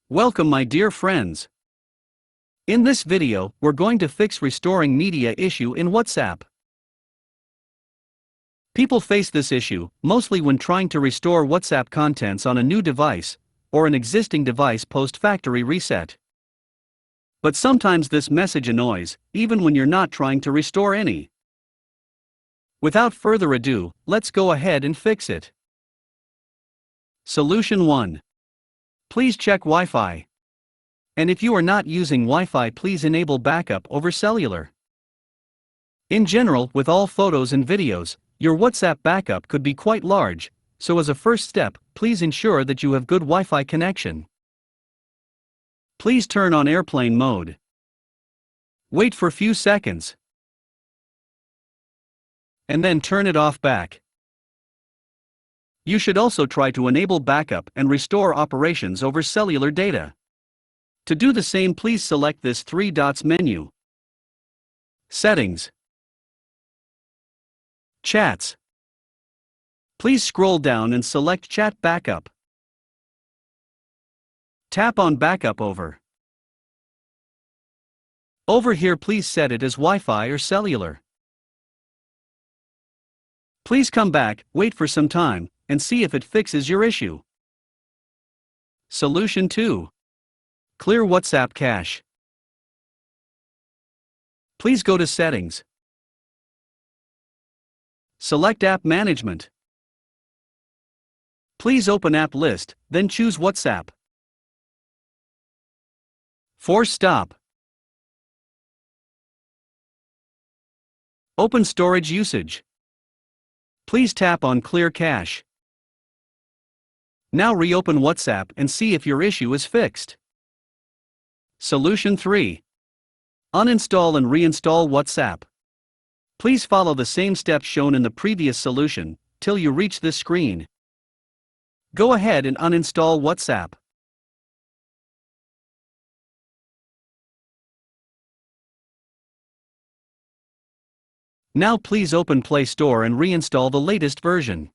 Welcome my dear friends. In this video, we're going to fix restoring media issue in WhatsApp. People face this issue, mostly when trying to restore WhatsApp contents on a new device, or an existing device post-factory reset. But sometimes this message annoys, even when you're not trying to restore any. Without further ado, let's go ahead and fix it. Solution 1. Please check Wi-Fi. And if you are not using Wi-Fi, please enable backup over cellular. In general, with all photos and videos, your WhatsApp backup could be quite large, so as a first step, please ensure that you have good Wi-Fi connection. Please turn on airplane mode. Wait for few seconds. And then turn it off back. You should also try to enable backup and restore operations over cellular data. To do the same, please select this three dots menu. Settings. Chats. Please scroll down and select Chat Backup. Tap on Backup over. Over here, please set it as Wi-Fi or cellular. Please come back, wait for some time, and see if it fixes your issue. Solution 2. Clear WhatsApp cache. Please go to Settings. Select App Management. Please open App List, then choose WhatsApp. Force Stop. Open Storage Usage. Please tap on Clear Cache. Now reopen WhatsApp and see if your issue is fixed. Solution 3. Uninstall and reinstall WhatsApp. Please follow the same steps shown in the previous solution, till you reach this screen. Go ahead and uninstall WhatsApp. Now please open Play Store and reinstall the latest version.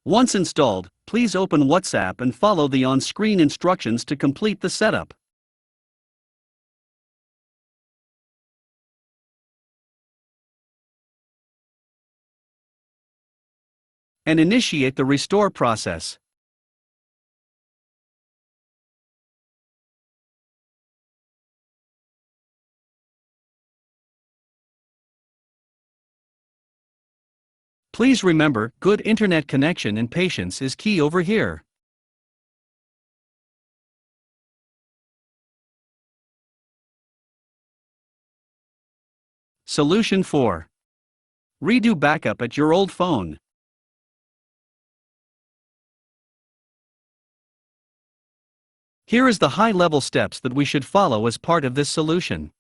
Once installed, please open WhatsApp and follow the on-screen instructions to complete the setup. And initiate the restore process. Please remember, good internet connection and patience is key over here. Solution 4. Redo backup at your old phone. Here is the high-level steps that we should follow as part of this solution.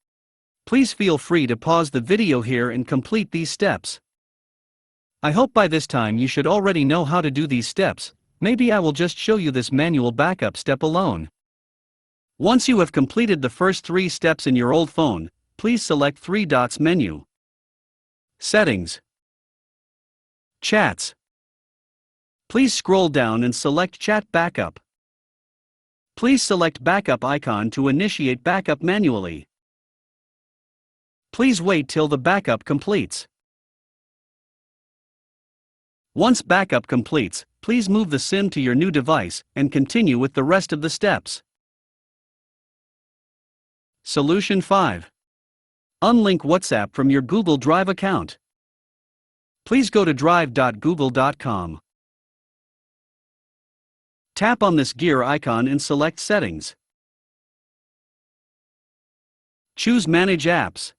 Please feel free to pause the video here and complete these steps. I hope by this time you should already know how to do these steps. Maybe I will just show you this manual backup step alone. Once you have completed the first 3 steps in your old phone, please select 3 dots menu. Settings. Chats. Please scroll down and select Chat Backup. Please select Backup icon to initiate backup manually. Please wait till the backup completes. Once backup completes, please move the SIM to your new device and continue with the rest of the steps. Solution 5. Unlink WhatsApp from your Google Drive account. Please go to drive.google.com. Tap on this gear icon and select Settings. Choose Manage Apps.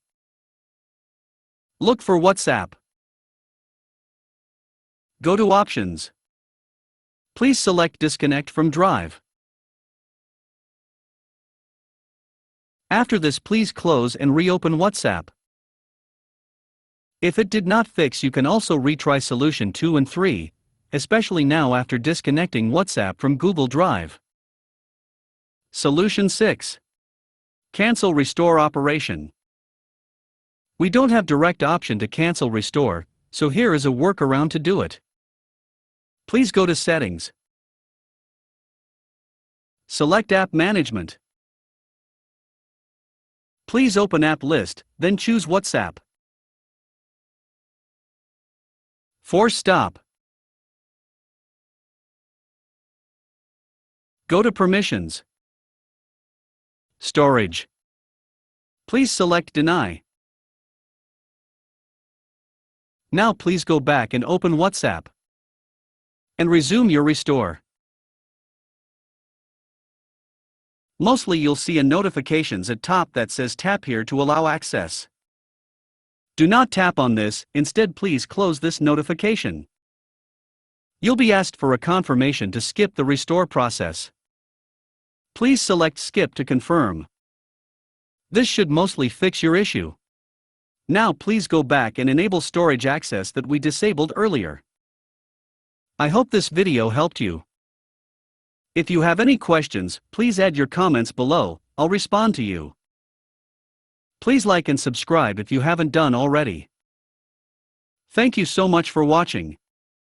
Look for WhatsApp. Go to Options. Please select Disconnect from Drive. After this, please close and reopen WhatsApp. If it did not fix, you can also retry solution 2 and 3, especially now after disconnecting WhatsApp from Google Drive. Solution 6. Cancel restore operation. We don't have direct option to cancel restore, so here is a workaround to do it. Please go to Settings. Select App Management. Please open App List, then choose WhatsApp. Force Stop. Go to Permissions. Storage. Please select Deny. Now please go back and open WhatsApp. And resume your restore. Mostly you'll see a notifications at top that says tap here to allow access. Do not tap on this, instead please close this notification. You'll be asked for a confirmation to skip the restore process. Please select Skip to confirm. This should mostly fix your issue. Now please go back and enable storage access that we disabled earlier. I hope this video helped you. If you have any questions, please add your comments below, I'll respond to you. Please like and subscribe if you haven't done already. Thank you so much for watching.